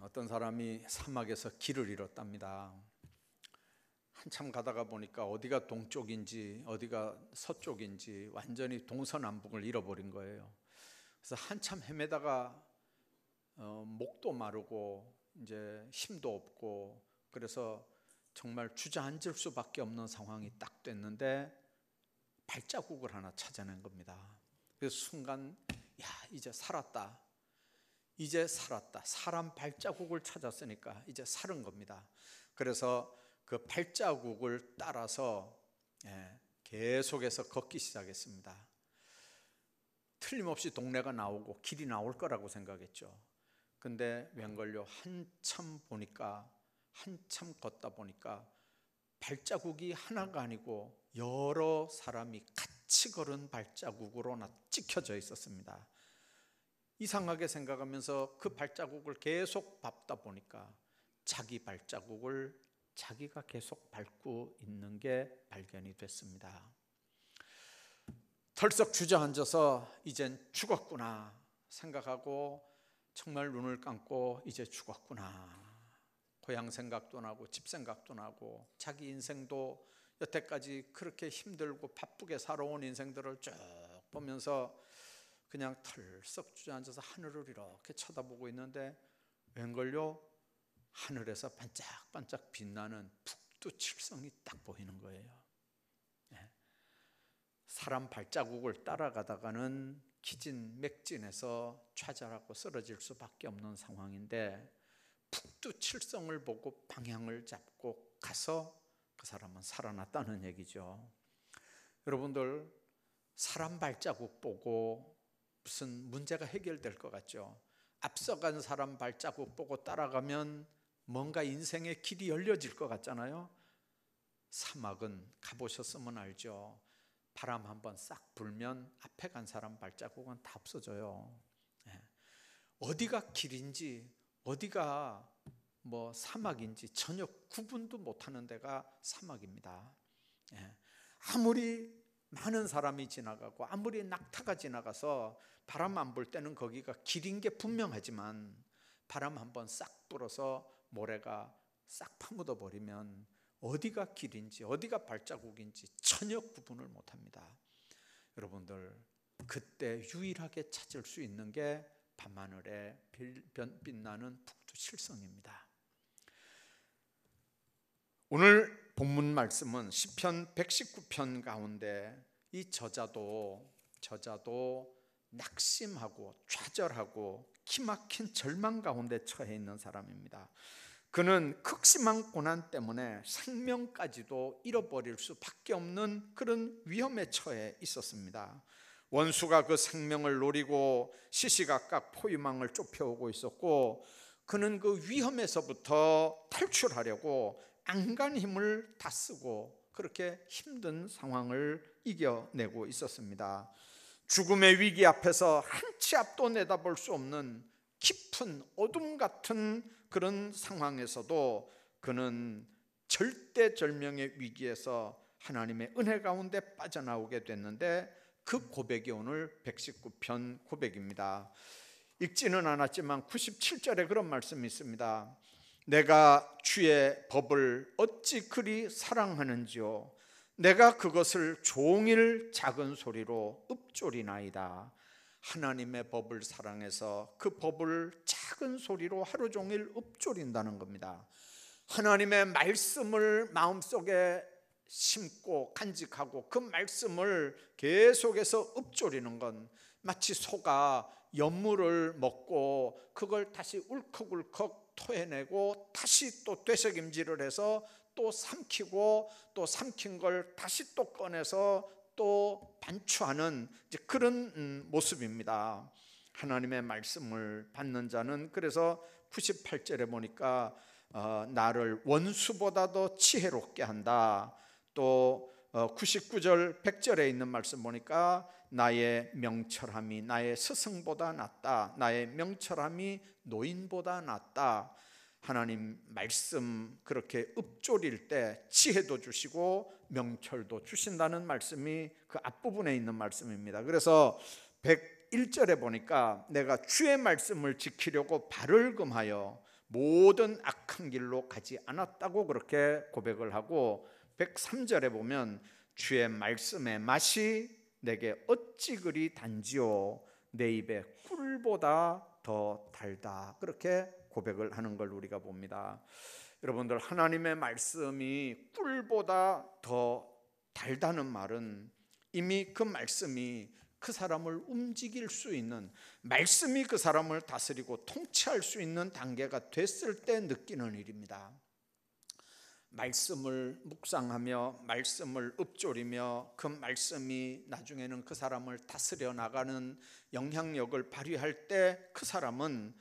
어떤 사람이 사막에서 길을 잃었답니다. 한참 가다가 보니까 어디가 동쪽인지 어디가 서쪽인지 완전히 동서남북을 잃어버린 거예요. 그래서 한참 헤매다가 목도 마르고 이제 힘도 없고, 그래서 정말 주저앉을 수밖에 없는 상황이 딱 됐는데 발자국을 하나 찾아낸 겁니다. 그래서 순간 이제 살았다. 이제 살았다. 사람 발자국을 찾았으니까 이제 살은 겁니다. 그래서 그 발자국을 따라서 계속해서 걷기 시작했습니다. 틀림없이 동네가 나오고 길이 나올 거라고 생각했죠. 근데 웬걸요, 한참 걷다 보니까 발자국이 하나가 아니고 여러 사람이 같이 걸은 발자국으로 찍혀져 있었습니다. 이상하게 생각하면서 그 발자국을 계속 밟다 보니까 자기 발자국을 자기가 계속 밟고 있는 게 발견이 됐습니다. 털썩 주저앉아서 이젠 죽었구나 생각하고 정말 눈을 감고 이제 죽었구나, 고향 생각도 나고 집 생각도 나고 자기 인생도 여태까지 그렇게 힘들고 바쁘게 살아온 인생들을 쭉 보면서 그냥 털썩 주저앉아서 하늘을 이렇게 쳐다보고 있는데 웬걸요, 하늘에서 반짝반짝 빛나는 북두칠성이 딱 보이는 거예요. 사람 발자국을 따라가다가는 기진맥진해서 좌절하고 쓰러질 수밖에 없는 상황인데, 북두칠성을 보고 방향을 잡고 가서 그 사람은 살아났다는 얘기죠. 여러분들, 사람 발자국 보고 무슨 문제가 해결될 것 같죠? 앞서간 사람 발자국 보고 따라가면 뭔가 인생의 길이 열려질 것 같잖아요. 사막은 가보셨으면 알죠. 바람 한번 싹 불면 앞에 간 사람 발자국은 다 없어져요. 어디가 길인지 어디가 사막인지 전혀 구분도 못하는 데가 사막입니다. 아무리 많은 사람이 지나가고 아무리 낙타가 지나가서 바람 안 불 때는 거기가 길인 게 분명하지만, 바람 한번 싹 불어서 모래가 싹 파묻어 버리면 어디가 길인지 어디가 발자국인지 전혀 구분을 못합니다. 여러분들, 그때 유일하게 찾을 수 있는 게 밤하늘에 빛나는 북두칠성입니다. 오늘 본문 말씀은 시편 119편 가운데 이 저자도 낙심하고 좌절하고 기막힌 절망 가운데 처해 있는 사람입니다. 그는 극심한 고난 때문에 생명까지도 잃어버릴 수밖에 없는 그런 위험에 처해 있었습니다. 원수가 그 생명을 노리고 시시각각 포위망을 좁혀오고 있었고, 그는 그 위험에서부터 탈출하려고 안간 힘을 다 쓰고 그렇게 힘든 상황을 이겨내고 있었습니다. 죽음의 위기 앞에서 한 치 앞도 내다볼 수 없는 깊은 어둠 같은 그런 상황에서도 그는 절대절명의 위기에서 하나님의 은혜 가운데 빠져나오게 됐는데, 그 고백이 오늘 119편 고백입니다. 읽지는 않았지만 97절에 그런 말씀이 있습니다. 내가 주의 법을 어찌 그리 사랑하는지요, 내가 그것을 종일 작은 소리로 읊조리나이다. 하나님의 법을 사랑해서 그 법을 작은 소리로 하루 종일 읊조린다는 겁니다. 하나님의 말씀을 마음속에 심고 간직하고 그 말씀을 계속해서 읊조리는 건 마치 소가 연물을 먹고 그걸 다시 울컥울컥 토해내고 다시 또 되새김질을 해서 또 삼키고 또 삼킨 걸 다시 또 꺼내서 또 반추하는 그런 모습입니다. 하나님의 말씀을 받는 자는 그래서 98절에 보니까 나를 원수보다도 지혜롭게 한다. 또 99절 100절에 있는 말씀 보니까 나의 명철함이 나의 스승보다 낫다. 나의 명철함이 노인보다 낫다. 하나님 말씀 그렇게 읊조릴 때 지혜도 주시고 명철도 주신다는 말씀이 그 앞부분에 있는 말씀입니다. 그래서 101절에 보니까 내가 주의 말씀을 지키려고 발을 금하여 모든 악한 길로 가지 않았다고 그렇게 고백을 하고 103절에 보면 주의 말씀의 맛이 내게 어찌 그리 단지요 내 입에 꿀보다 더 달다 그렇게 고백을 하는 걸 우리가 봅니다. 여러분들, 하나님의 말씀이 꿀보다 더 달다는 말은 이미 그 말씀이 그 사람을 움직일 수 있는, 말씀이 그 사람을 다스리고 통치할 수 있는 단계가 됐을 때 느끼는 일입니다. 말씀을 묵상하며 말씀을 읊조리며 그 말씀이 나중에는 그 사람을 다스려 나가는 영향력을 발휘할 때 그 사람은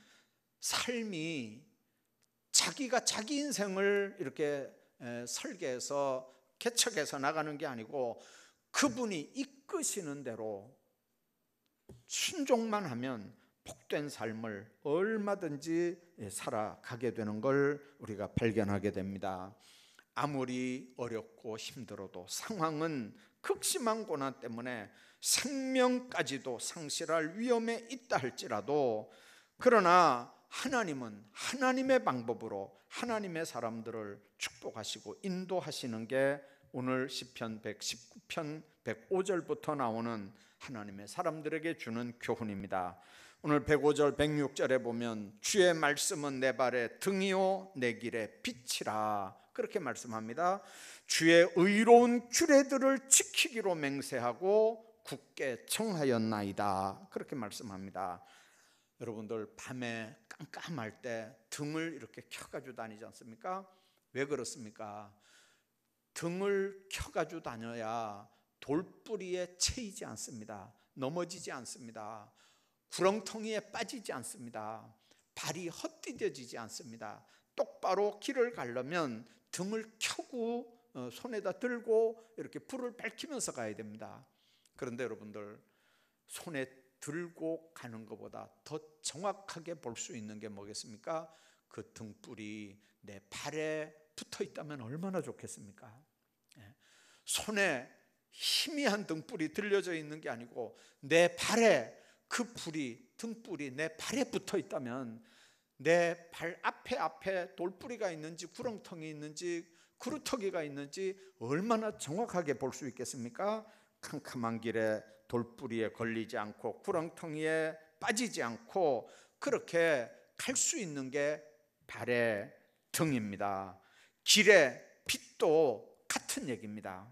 삶이 자기가 자기 인생을 이렇게 설계해서 개척해서 나가는 게 아니고 그분이 이끄시는 대로 순종만 하면 복된 삶을 얼마든지 살아가게 되는 걸 우리가 발견하게 됩니다. 아무리 어렵고 힘들어도 상황은 극심한 고난 때문에 생명까지도 상실할 위험에 있다 할지라도, 그러나 하나님은 하나님의 방법으로 하나님의 사람들을 축복하시고 인도하시는 게 오늘 시편 119편 105절부터 나오는 하나님의 사람들에게 주는 교훈입니다. 오늘 105절 106절에 보면 주의 말씀은 내 발의 등이요 내 길의 빛이라 그렇게 말씀합니다. 주의 의로운 규례들을 지키기로 맹세하고 굳게 청하였나이다 그렇게 말씀합니다. 여러분들, 밤에 깜깜할 때 등을 이렇게 켜가지고 다니지 않습니까? 왜 그렇습니까? 등을 켜가지고 다녀야 돌뿌리에 채이지 않습니다. 넘어지지 않습니다. 구렁텅이에 빠지지 않습니다. 발이 헛디뎌지지 않습니다. 똑바로 길을 가려면 등을 켜고 손에다 들고 이렇게 불을 밝히면서 가야 됩니다. 그런데 여러분들, 손에 들고 가는 것보다 더 정확하게 볼 수 있는 게 뭐겠습니까? 그 등불이 내 발에 붙어 있다면 얼마나 좋겠습니까? 손에 희미한 등불이 들려져 있는 게 아니고 내 발에 그 불이, 등불이 내 발에 붙어 있다면 내 발 앞에 돌뿌리가 있는지 구렁텅이 있는지 구루터기가 있는지 얼마나 정확하게 볼 수 있겠습니까? 캄캄한 길에 돌뿌리에 걸리지 않고 구렁텅이에 빠지지 않고 그렇게 갈 수 있는 게 발의 등입니다. 길의 빛도 같은 얘기입니다.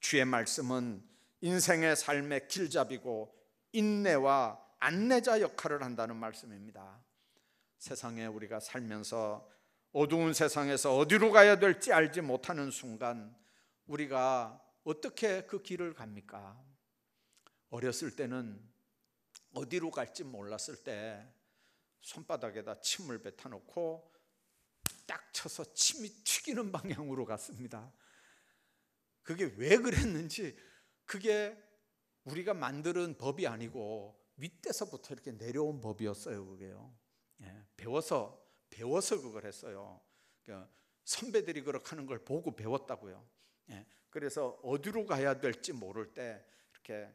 주의 말씀은 인생의 삶의 길잡이고 인내와 안내자 역할을 한다는 말씀입니다. 세상에 우리가 살면서 어두운 세상에서 어디로 가야 될지 알지 못하는 순간 우리가 어떻게 그 길을 갑니까? 어렸을 때는 어디로 갈지 몰랐을 때 손바닥에다 침을 뱉어놓고 딱 쳐서 침이 튀기는 방향으로 갔습니다. 그게 왜 그랬는지, 그게 우리가 만드는 법이 아니고 윗대서부터 이렇게 내려온 법이었어요. 그게요. 배워서 그걸 했어요. 선배들이 그렇게 하는 걸 보고 배웠다고요. 그래서 어디로 가야 될지 모를 때 이렇게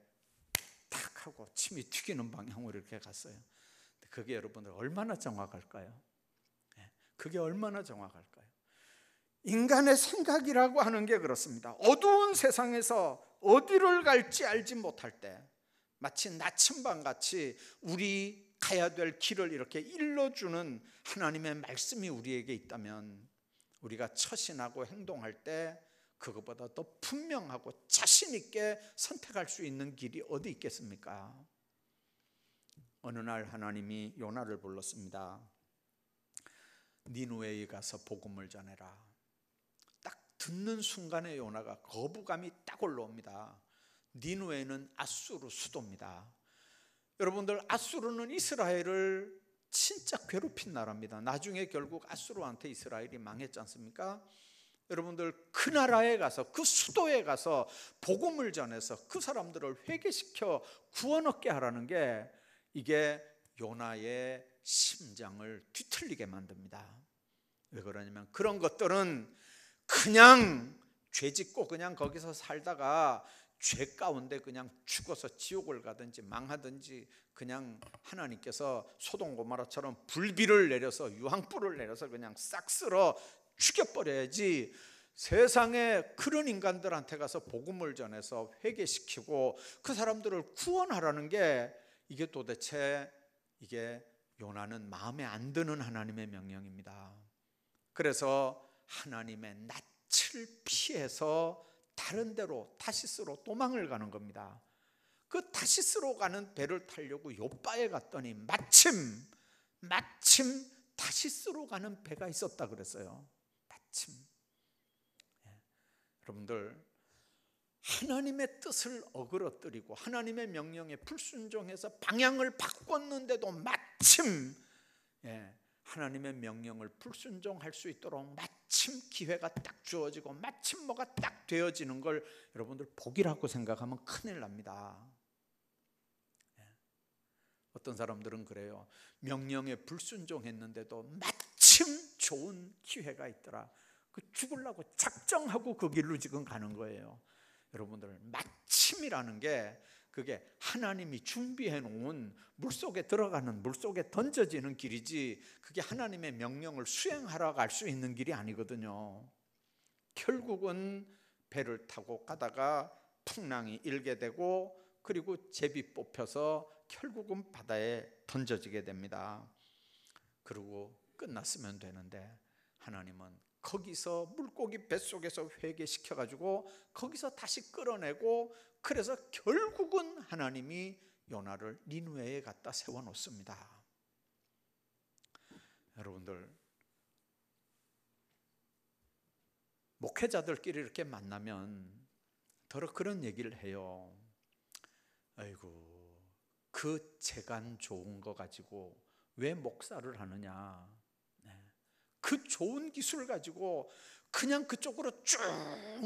탁 하고 침이 튀기는 방향으로 이렇게 갔어요. 그게 여러분들 얼마나 정확할까요? 그게 얼마나 정확할까요? 인간의 생각이라고 하는 게 그렇습니다. 어두운 세상에서 어디를 갈지 알지 못할 때 마치 나침반같이 우리 가야 될 길을 이렇게 일러주는 하나님의 말씀이 우리에게 있다면 우리가 처신하고 행동할 때 그것보다 더 분명하고 자신 있게 선택할 수 있는 길이 어디 있겠습니까? 어느 날 하나님이 요나를 불렀습니다. 니느웨에 가서 복음을 전해라. 딱 듣는 순간에 요나가 거부감이 딱 올라옵니다. 니느웨는 아수르 수도입니다. 여러분들, 아수르는 이스라엘을 진짜 괴롭힌 나라입니다. 나중에 결국 아수르한테 이스라엘이 망했지 않습니까? 여러분들, 그 나라에 가서, 그 수도에 가서 복음을 전해서 그 사람들을 회개시켜 구원 얻게 하라는 게, 이게 요나의 심장을 뒤틀리게 만듭니다. 왜 그러냐면 그런 것들은 그냥 죄짓고 그냥 거기서 살다가 죄 가운데 그냥 죽어서 지옥을 가든지 망하든지 그냥 하나님께서 소돔 고모라처럼 불비를 내려서 유황불을 내려서 그냥 싹 쓸어 죽여버려야지, 세상에 그런 인간들한테 가서 복음을 전해서 회개시키고 그 사람들을 구원하라는 게 이게 도대체 이게 요나는 마음에 안 드는 하나님의 명령입니다. 그래서 하나님의 낯을 피해서 다른 데로 타시스로 도망을 가는 겁니다. 그 타시스로 가는 배를 타려고 요빠에 갔더니 마침 타시스로 가는 배가 있었다 그랬어요. 마침. 여러분들, 하나님의 뜻을 어그러뜨리고 하나님의 명령에 불순종해서 방향을 바꿨는데도 마침 하나님의 명령을 불순종할 수 있도록 마침 기회가 딱 주어지고 마침 뭐가 딱 되어지는 걸 여러분들 복이라고 생각하면 큰일 납니다. 어떤 사람들은 그래요. 명령에 불순종했는데도 마침 좋은 기회가 있더라. 그 죽으려고 작정하고 그 길로 지금 가는 거예요. 여러분들, 마침이라는 게 그게 하나님이 준비해 놓은 물속에 들어가는, 물속에 던져지는 길이지 그게 하나님의 명령을 수행하러 갈 수 있는 길이 아니거든요. 결국은 배를 타고 가다가 풍랑이 일게 되고 그리고 제비 뽑혀서 결국은 바다에 던져지게 됩니다. 그리고 끝났으면 되는데 하나님은 거기서 물고기 뱃속에서 회개시켜가지고 거기서 다시 끌어내고, 그래서 결국은 하나님이 요나를 니느웨에 갖다 세워놓습니다. 여러분들, 목회자들끼리 이렇게 만나면 더러 그런 얘기를 해요. 아이고, 그 재간 좋은 거 가지고 왜 목사를 하느냐, 그 좋은 기술 가지고 그냥 그쪽으로 쭉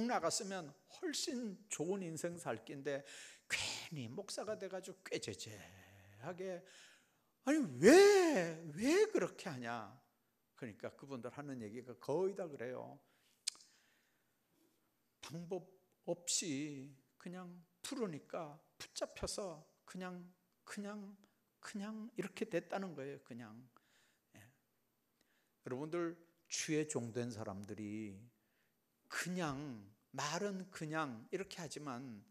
나갔으면 훨씬 좋은 인생 살 낀데 괜히 목사가 돼가지고 꾀죄죄하게, 아니 왜 그렇게 하냐. 그러니까 그분들 하는 얘기가 거의 다 그래요. 방법 없이 그냥 부르니까 붙잡혀서 그냥 이렇게 됐다는 거예요. 그냥. 여러분들, 주의 종된 사람들이 그냥 말은 그냥 이렇게 하지만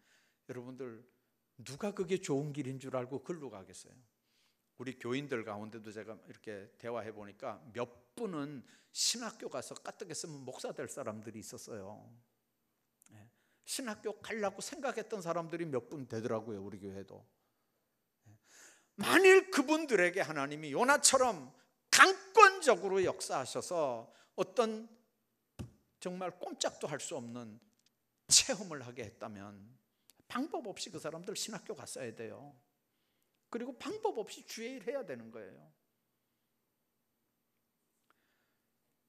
여러분들, 누가 그게 좋은 길인 줄 알고 글로 가겠어요? 우리 교인들 가운데도 제가 이렇게 대화해 보니까 몇 분은 신학교 가서 까뜩했으면 목사 될 사람들이 있었어요. 신학교 가려고 생각했던 사람들이 몇 분 되더라고요, 우리 교회도. 만일 그분들에게 하나님이 요나처럼 강권적으로 역사하셔서 어떤 정말 꼼짝도 할 수 없는 체험을 하게 했다면 방법 없이 그 사람들 신학교 갔어야 돼요. 그리고 방법 없이 주의 일 해야 되는 거예요.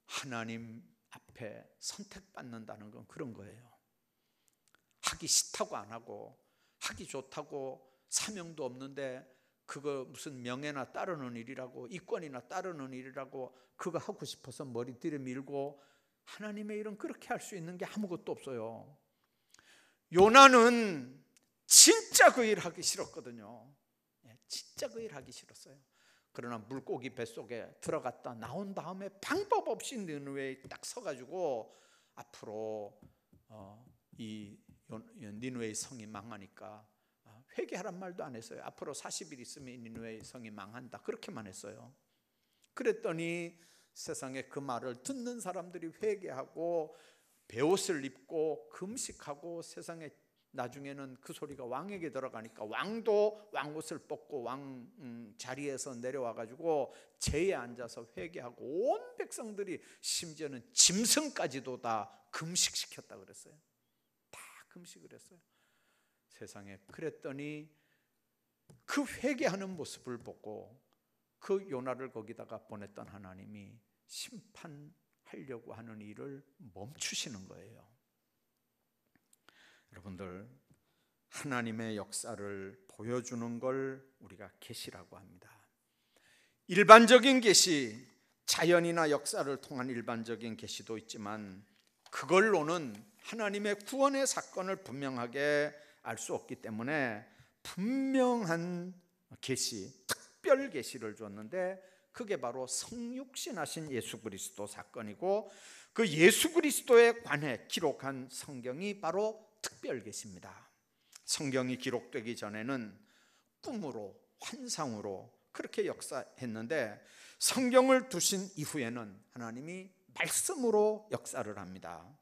하나님 앞에 선택받는다는 건 그런 거예요. 하기 싫다고 안 하고, 하기 좋다고 사명도 없는데 그거 무슨 명예나 따르는 일이라고, 이권이나 따르는 일이라고 그거 하고 싶어서 머리 들이밀고, 하나님의 일은 그렇게 할 수 있는 게 아무것도 없어요. 요나는 진짜 그 일 하기 싫었거든요. 진짜 그 일 하기 싫었어요. 그러나 물고기 뱃속에 들어갔다 나온 다음에 방법 없이 니느웨에 딱 서가지고 앞으로 이 니느웨의 성이 망하니까 회개하란 말도 안 했어요. 앞으로 40일 있으면 니느웨의 성이 망한다, 그렇게만 했어요. 그랬더니 세상에 그 말을 듣는 사람들이 회개하고 베옷을 입고 금식하고, 세상에 나중에는 그 소리가 왕에게 들어가니까 왕도 왕옷을 벗고 왕 자리에서 내려와가지고 제에 앉아서 회개하고, 온 백성들이 심지어는 짐승까지도 다 금식시켰다 그랬어요. 다 금식을 했어요. 세상에. 그랬더니 그 회개하는 모습을 보고 그 요나를 거기다가 보냈던 하나님이 심판하려고 하는 일을 멈추시는 거예요. 여러분들, 하나님의 역사를 보여주는 걸 우리가 계시라고 합니다. 일반적인 계시, 자연이나 역사를 통한 일반적인 계시도 있지만 그걸로는 하나님의 구원의 사건을 분명하게 알 수 없기 때문에 분명한 계시, 특별 계시를 줬는데 그게 바로 성육신하신 예수 그리스도 사건이고, 그 예수 그리스도에 관해 기록한 성경이 바로 특별 계시입니다. 성경이 기록되기 전에는 꿈으로, 환상으로 그렇게 역사했는데, 성경을 두신 이후에는 하나님이 말씀으로 역사를 합니다.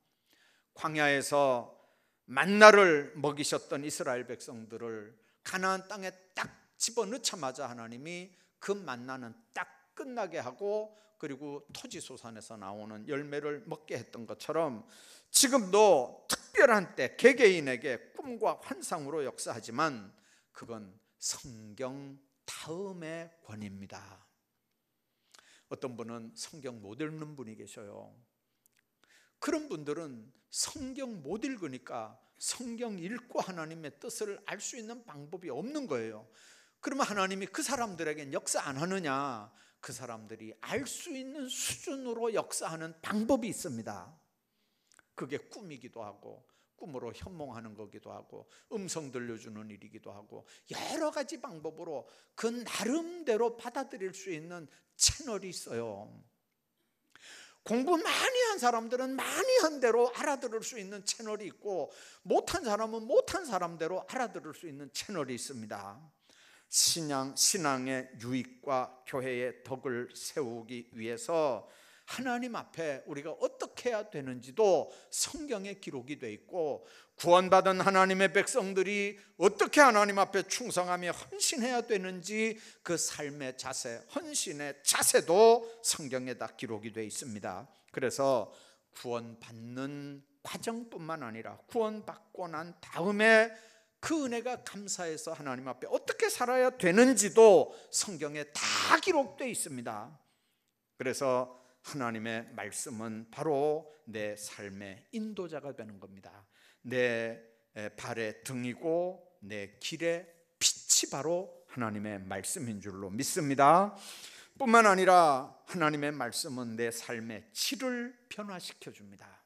광야에서 만나를 먹이셨던 이스라엘 백성들을 가나안 땅에 딱 집어넣자마자 하나님이 그 만나는 딱 끝나게 하고, 그리고 토지소산에서 나오는 열매를 먹게 했던 것처럼 지금도 특별한 때 개개인에게 꿈과 환상으로 역사하지만 그건 성경 다음의 권위입니다. 어떤 분은 성경 못 읽는 분이 계셔요. 그런 분들은 성경 못 읽으니까 성경 읽고 하나님의 뜻을 알 수 있는 방법이 없는 거예요. 그러면 하나님이 그 사람들에겐 역사 안 하느냐? 그 사람들이 알 수 있는 수준으로 역사하는 방법이 있습니다. 그게 꿈이기도 하고, 꿈으로 현몽하는 거기도 하고, 음성 들려주는 일이기도 하고, 여러 가지 방법으로 그 나름대로 받아들일 수 있는 채널이 있어요. 공부 많이 한 사람들은 많이 한 대로 알아들을 수 있는 채널이 있고, 못한 사람은 못한 사람대로 알아들을 수 있는 채널이 있습니다. 신앙의 유익과 교회의 덕을 세우기 위해서 하나님 앞에 우리가 어떻게 해야 되는지도 성경에 기록이 되어 있고, 구원받은 하나님의 백성들이 어떻게 하나님 앞에 충성하며 헌신해야 되는지 그 삶의 자세, 헌신의 자세도 성경에 다 기록이 되어 있습니다. 그래서 구원받는 과정뿐만 아니라 구원받고 난 다음에 그 은혜가 감사해서 하나님 앞에 어떻게 살아야 되는지도 성경에 다 기록되어 있습니다. 그래서 하나님의 말씀은 바로 내 삶의 인도자가 되는 겁니다. 내 발의 등이고 내 길의 빛이 바로 하나님의 말씀인 줄로 믿습니다. 뿐만 아니라 하나님의 말씀은 내 삶의 질을 변화시켜 줍니다.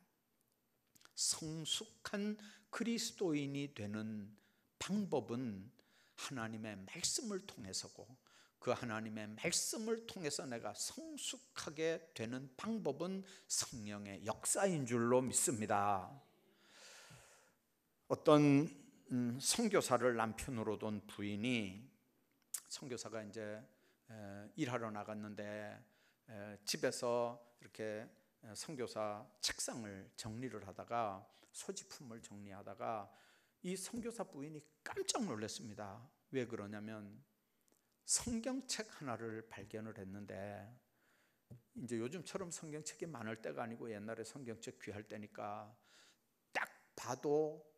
성숙한 그리스도인이 되는 방법은 하나님의 말씀을 통해서고, 그 하나님의 말씀을 통해서 내가 성숙하게 되는 방법은 성령의 역사인 줄로 믿습니다. 어떤 선교사를 남편으로 둔 부인이, 선교사가 이제 일하러 나갔는데 집에서 이렇게 선교사 책상을 정리를 하다가, 소지품을 정리하다가 이 선교사 부인이 깜짝 놀랐습니다. 왜 그러냐면 성경책 하나를 발견을 했는데, 이제 요즘처럼 성경책이 많을 때가 아니고 옛날에 성경책 귀할 때니까 딱 봐도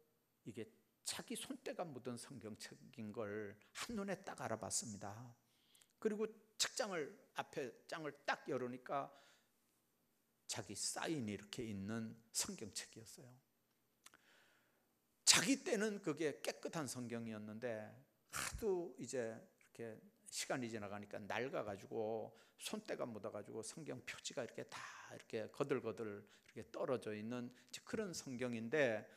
이게 자기 손때가 묻은 성경책인 걸 한눈에 딱 알아봤습니다. 그리고 책장을 앞에 장을 딱 열으니까 자기 사인이 이렇게 있는 성경책이었어요. 자기 때는 그게 깨끗한 성경이었는데 하도 이제 이렇게 시간이 지나가니까 낡아가지고 손때가 묻어가지고 성경 표지가 이렇게 다 이렇게 거들거들 이렇게 떨어져 있는 그런 성경인데,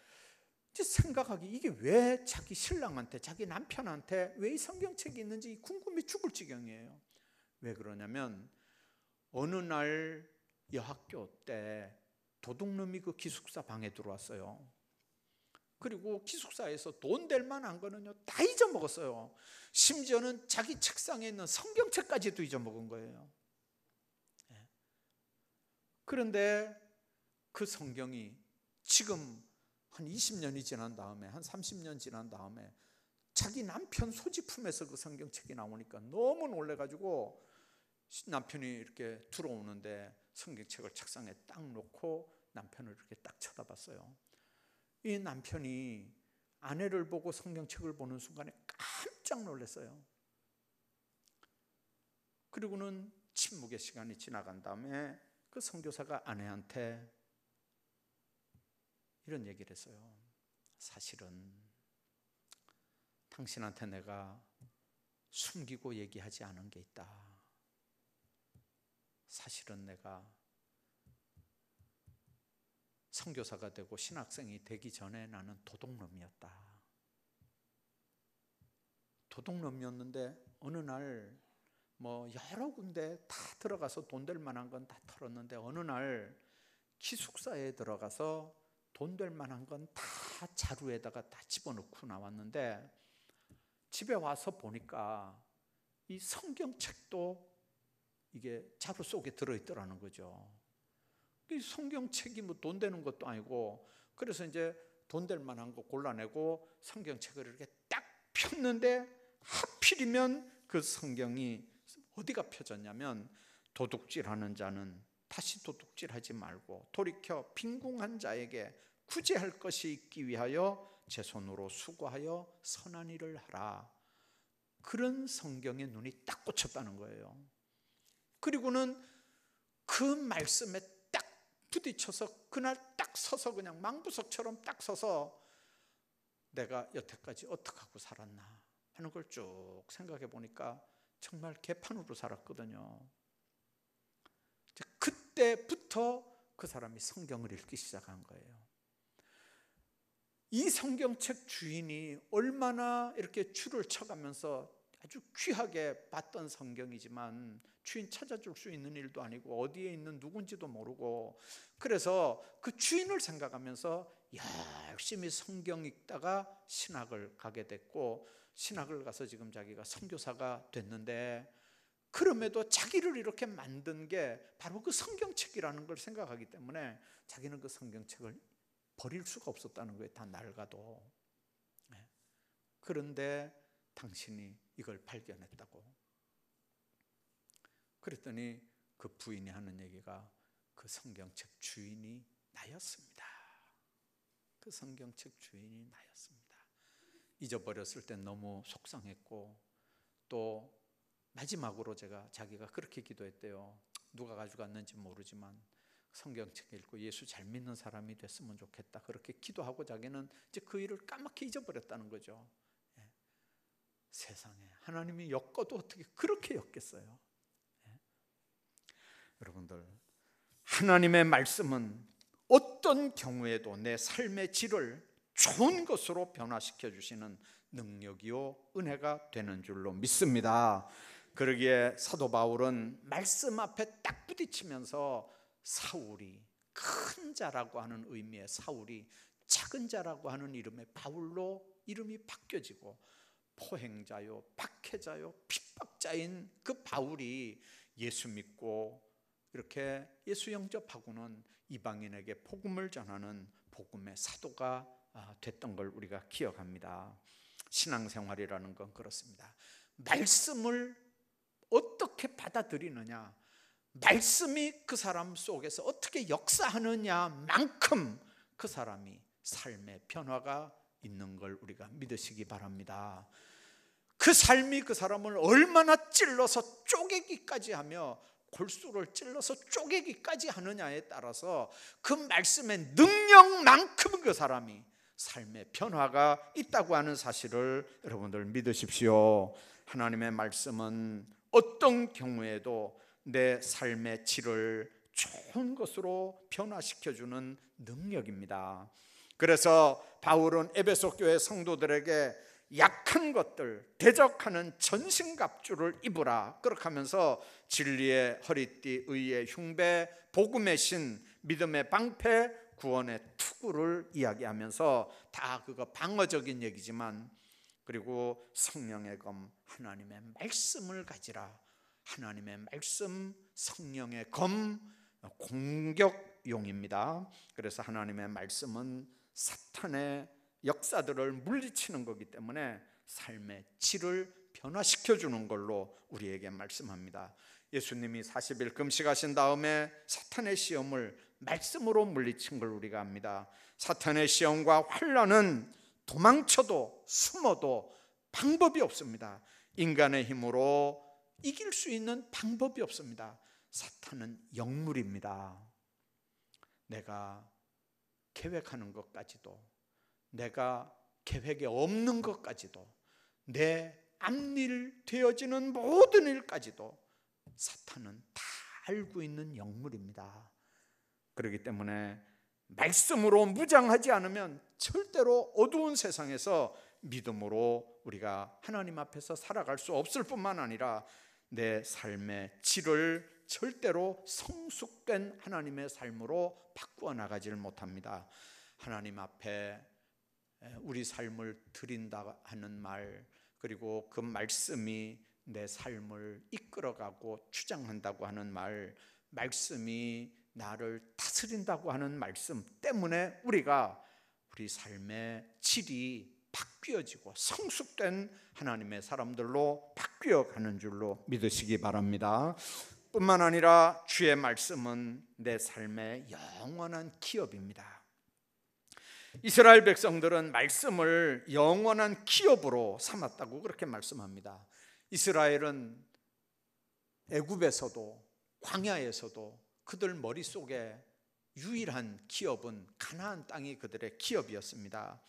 이제 생각하기, 이게 왜 자기 신랑한테, 자기 남편한테 왜 이 성경책이 있는지 궁금해 죽을 지경이에요. 왜 그러냐면 어느 날 여학교 때 도둑놈이 그 기숙사 방에 들어왔어요. 그리고 기숙사에서 돈 될 만한 거는요 다 잊어먹었어요. 심지어는 자기 책상에 있는 성경책까지도 잊어먹은 거예요. 그런데 그 성경이 지금 한 20년이 지난 다음에, 한 30년 지난 다음에 자기 남편 소지품에서 그 성경책이 나오니까 너무 놀래가지고 남편이 이렇게 들어오는데 성경책을 책상에 딱 놓고 남편을 이렇게 딱 쳐다봤어요. 이 남편이 아내를 보고 성경책을 보는 순간에 깜짝 놀랐어요. 그리고는 침묵의 시간이 지나간 다음에 그 선교사가 아내한테 이런 얘기를 했어요. 사실은 당신한테 내가 숨기고 얘기하지 않은 게 있다. 사실은 내가 선교사가 되고 신학생이 되기 전에 나는 도둑놈이었다. 도둑놈이었는데 어느 날 여러 군데 다 들어가서 돈 될 만한 건 다 털었는데 어느 날 기숙사에 들어가서 돈 될 만한 건 다 자루에다가 다 집어넣고 나왔는데 집에 와서 보니까 이 성경책도 이게 자루 속에 들어있더라는 거죠. 이 성경책이 돈 되는 것도 아니고, 그래서 이제 돈 될 만한 거 골라내고 성경책을 이렇게 딱 폈는데 하필이면 그 성경이 어디가 펴졌냐면, 도둑질하는 자는 다시 도둑질하지 말고 돌이켜 빈궁한 자에게 구제할 것이 있기 위하여 제 손으로 수고하여 선한 일을 하라. 그런 성경에 눈이 딱 꽂혔다는 거예요. 그리고는 그 말씀에 딱 부딪혀서 그날 딱 서서 그냥 망부석처럼 딱 서서 내가 여태까지 어떻게 하고 살았나 하는 걸 쭉 생각해 보니까 정말 개판으로 살았거든요. 그때부터 그 사람이 성경을 읽기 시작한 거예요. 이 성경책 주인이 얼마나 이렇게 줄을 쳐가면서 아주 귀하게 봤던 성경이지만 주인 찾아줄 수 있는 일도 아니고 어디에 있는 누군지도 모르고, 그래서 그 주인을 생각하면서 열심히 성경 읽다가 신학을 가게 됐고, 신학을 가서 지금 자기가 선교사가 됐는데, 그럼에도 자기를 이렇게 만든 게 바로 그 성경책이라는 걸 생각하기 때문에 자기는 그 성경책을 버릴 수가 없었다는 거예요. 다 낡아도. 그런데 당신이 이걸 발견했다고. 그랬더니 그 부인이 하는 얘기가 그 성경책 주인이 나였습니다. 그 성경책 주인이 나였습니다. 잊어버렸을 땐 너무 속상했고, 또 마지막으로 자기가 그렇게 기도했대요. 누가 가져갔는지 모르지만 성경책 읽고 예수 잘 믿는 사람이 됐으면 좋겠다. 그렇게 기도하고 자기는 이제 그 일을 까맣게 잊어버렸다는 거죠. 세상에 하나님이 엮어도 어떻게 그렇게 엮겠어요? 여러분들, 하나님의 말씀은 어떤 경우에도 내 삶의 질을 좋은 것으로 변화시켜 주시는 능력이요 은혜가 되는 줄로 믿습니다. 그러기에 사도 바울은 말씀 앞에 딱 부딪히면서 사울이, 큰 자라고 하는 의미의 사울이 작은 자라고 하는 이름의 바울로 이름이 바뀌어지고, 포행자요 박해자요 핍박자인 그 바울이 예수 믿고 이렇게 예수 영접하고는 이방인에게 복음을 전하는 복음의 사도가 됐던 걸 우리가 기억합니다. 신앙생활이라는 건 그렇습니다. 말씀을 어떻게 받아들이느냐, 말씀이 그 사람 속에서 어떻게 역사하느냐만큼 그 사람이 삶의 변화가 있는 걸 우리가 믿으시기 바랍니다. 그 삶이 그 사람을 얼마나 찔러서 쪼개기까지 하며 골수를 찔러서 쪼개기까지 하느냐에 따라서 그 말씀의 능력만큼 그 사람이 삶의 변화가 있다고 하는 사실을 여러분들 믿으십시오. 하나님의 말씀은 어떤 경우에도 내 삶의 질을 좋은 것으로 변화시켜주는 능력입니다. 그래서 바울은 에베소 교회 성도들에게 약한 것들 대적하는 전신갑주를 입으라, 그렇게 하면서 진리의 허리띠, 의의 흉배, 복음의 신, 믿음의 방패, 구원의 투구를 이야기하면서 다 그거 방어적인 얘기지만, 그리고 성령의 검 하나님의 말씀을 가지라. 하나님의 말씀, 성령의 검, 공격용입니다. 그래서 하나님의 말씀은 사탄의 역사들을 물리치는 거기 때문에 삶의 질을 변화시켜 주는 걸로 우리에게 말씀합니다. 예수님이 40일 금식하신 다음에 사탄의 시험을 말씀으로 물리친 걸 우리가 압니다. 사탄의 시험과 환난은 도망쳐도 숨어도 방법이 없습니다. 인간의 힘으로 이길 수 있는 방법이 없습니다. 사탄은 영물입니다. 내가 계획하는 것까지도, 내가 계획에 없는 것까지도, 내 앞일 되어지는 모든 일까지도 사탄은 다 알고 있는 영물입니다. 그렇기 때문에 말씀으로 무장하지 않으면 절대로 어두운 세상에서 믿음으로 우리가 하나님 앞에서 살아갈 수 없을 뿐만 아니라 내 삶의 질을 절대로 성숙된 하나님의 삶으로 바꾸어 나가지를 못합니다. 하나님 앞에 우리 삶을 드린다 하는 말, 그리고 그 말씀이 내 삶을 이끌어가고 주장한다고 하는 말, 말씀이 나를 다스린다고 하는 말씀 때문에 우리가 우리 삶의 질이 바뀌어지고 성숙된 하나님의 사람들로 바뀌어가는 줄로 믿으시기 바랍니다. 뿐만 아니라 주의 말씀은 내 삶의 영원한 기업입니다. 이스라엘 백성들은 말씀을 영원한 기업으로 삼았다고 그렇게 말씀합니다. 이스라엘은 애굽에서도 광야에서도 그들 머릿속에 유일한 기업은 가나안 땅이 그들의 기업이었습니다.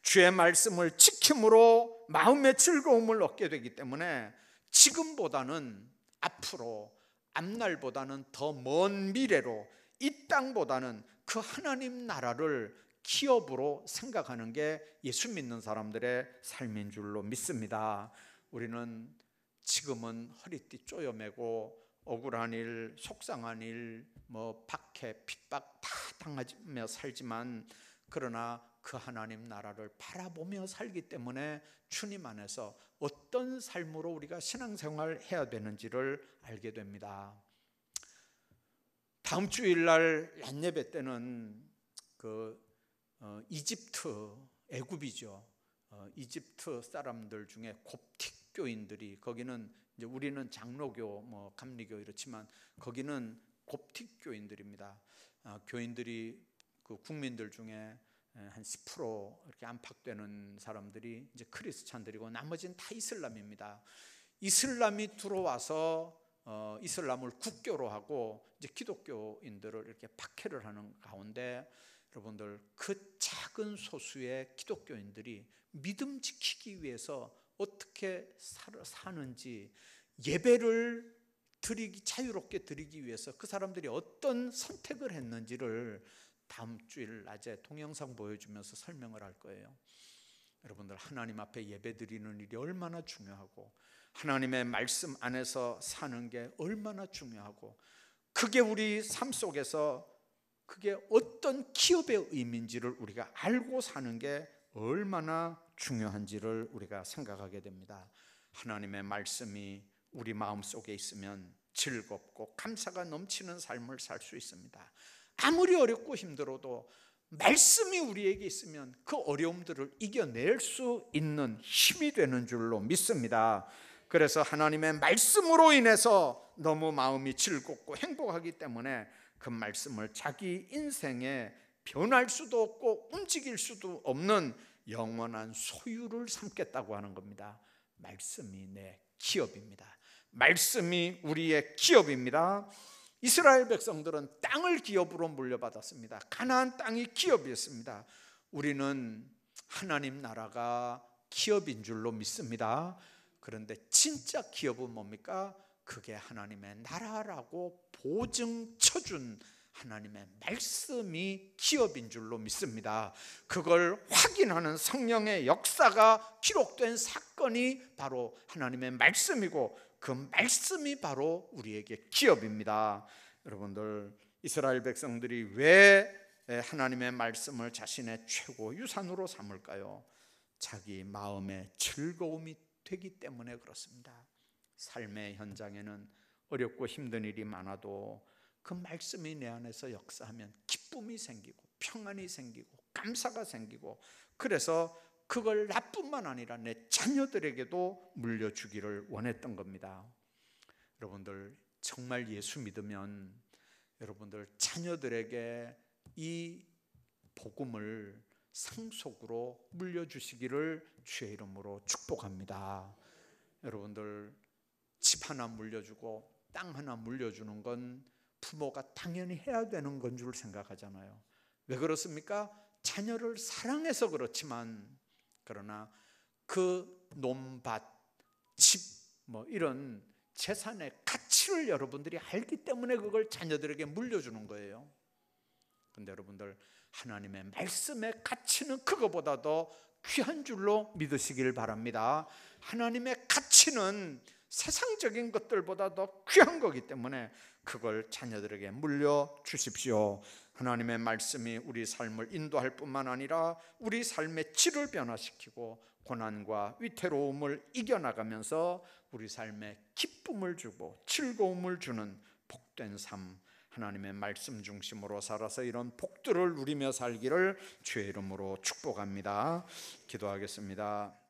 주의 말씀을 지킴으로 마음의 즐거움을 얻게 되기 때문에 지금보다는 앞으로, 앞날보다는 더 먼 미래로 이 땅보다는 그 하나님 나라를 기업으로 생각하는 게 예수 믿는 사람들의 삶인 줄로 믿습니다. 우리는 지금은 허리띠 쪼여매고 억울한 일, 속상한 일, 박해, 핍박 다 당하며 살지만, 그러나 그 하나님 나라를 바라보며 살기 때문에 주님 안에서 어떤 삶으로 우리가 신앙생활을 해야 되는지를 알게 됩니다. 다음 주일날 낮예배 때는 이집트, 애굽이죠. 이집트 사람들 중에 곱틱 교인들이, 거기는 이제 우리는 장로교, 감리교 이렇지만 거기는 곱틱 교인들입니다. 교인들이 그 국민들 중에 한 10% 이렇게 안팎되는 사람들이 이제 크리스찬들이고 나머지는 다 이슬람입니다. 이슬람이 들어와서 이슬람을 국교로 하고 이제 기독교인들을 이렇게 박해를 하는 가운데, 여러분들, 그 작은 소수의 기독교인들이 믿음 지키기 위해서 어떻게 사는지, 예배를 자유롭게 드리기 위해서 그 사람들이 어떤 선택을 했는지를 다음 주일 낮에 동영상 보여주면서 설명을 할 거예요. 여러분들, 하나님 앞에 예배 드리는 일이 얼마나 중요하고 하나님의 말씀 안에서 사는 게 얼마나 중요하고, 그게 우리 삶 속에서 그게 어떤 기업의 의미인지를 우리가 알고 사는 게 얼마나 중요한지를 우리가 생각하게 됩니다. 하나님의 말씀이 우리 마음속에 있으면 즐겁고 감사가 넘치는 삶을 살 수 있습니다. 아무리 어렵고 힘들어도 말씀이 우리에게 있으면 그 어려움들을 이겨낼 수 있는 힘이 되는 줄로 믿습니다. 그래서 하나님의 말씀으로 인해서 너무 마음이 즐겁고 행복하기 때문에 그 말씀을 자기 인생에 변할 수도 없고 움직일 수도 없는 영원한 소유를 삼겠다고 하는 겁니다. 말씀이 내 기업입니다. 말씀이 우리의 기업입니다. 이스라엘 백성들은 땅을 기업으로 물려받았습니다. 가나안 땅이 기업이었습니다. 우리는 하나님 나라가 기업인 줄로 믿습니다. 그런데 진짜 기업은 뭡니까? 그게 하나님의 나라라고 보증 쳐준 하나님의 말씀이 기업인 줄로 믿습니다. 그걸 확인하는 성령의 역사가 기록된 사건이 바로 하나님의 말씀이고, 그 말씀이 바로 우리에게 기업입니다. 여러분들, 이스라엘 백성들이 왜 하나님의 말씀을 자신의 최고 유산으로 삼을까요? 자기 마음의 즐거움이 되기 때문에 그렇습니다. 삶의 현장에는 어렵고 힘든 일이 많아도 그 말씀이 내 안에서 역사하면 기쁨이 생기고 평안이 생기고 감사가 생기고, 그래서 그걸 나뿐만 아니라 내 자녀들에게도 물려주기를 원했던 겁니다. 여러분들, 정말 예수 믿으면 여러분들 자녀들에게 이 복음을 상속으로 물려주시기를 주의 이름으로 축복합니다. 여러분들, 집 하나 물려주고 땅 하나 물려주는 건 부모가 당연히 해야 되는 건 줄 생각하잖아요. 왜 그렇습니까? 자녀를 사랑해서 그렇지만, 그러나 그 논밭, 집, 이런 재산의 가치를 여러분들이 알기 때문에 그걸 자녀들에게 물려주는 거예요. 그런데 여러분들, 하나님의 말씀의 가치는 그거보다 더 귀한 줄로 믿으시길 바랍니다. 하나님의 가치는 세상적인 것들보다 더 귀한 거기 때문에 그걸 자녀들에게 물려주십시오. 하나님의 말씀이 우리 삶을 인도할 뿐만 아니라 우리 삶의 질을 변화시키고 고난과 위태로움을 이겨나가면서 우리 삶에 기쁨을 주고 즐거움을 주는 복된 삶, 하나님의 말씀 중심으로 살아서 이런 복들을 누리며 살기를 주의 이름으로 축복합니다. 기도하겠습니다.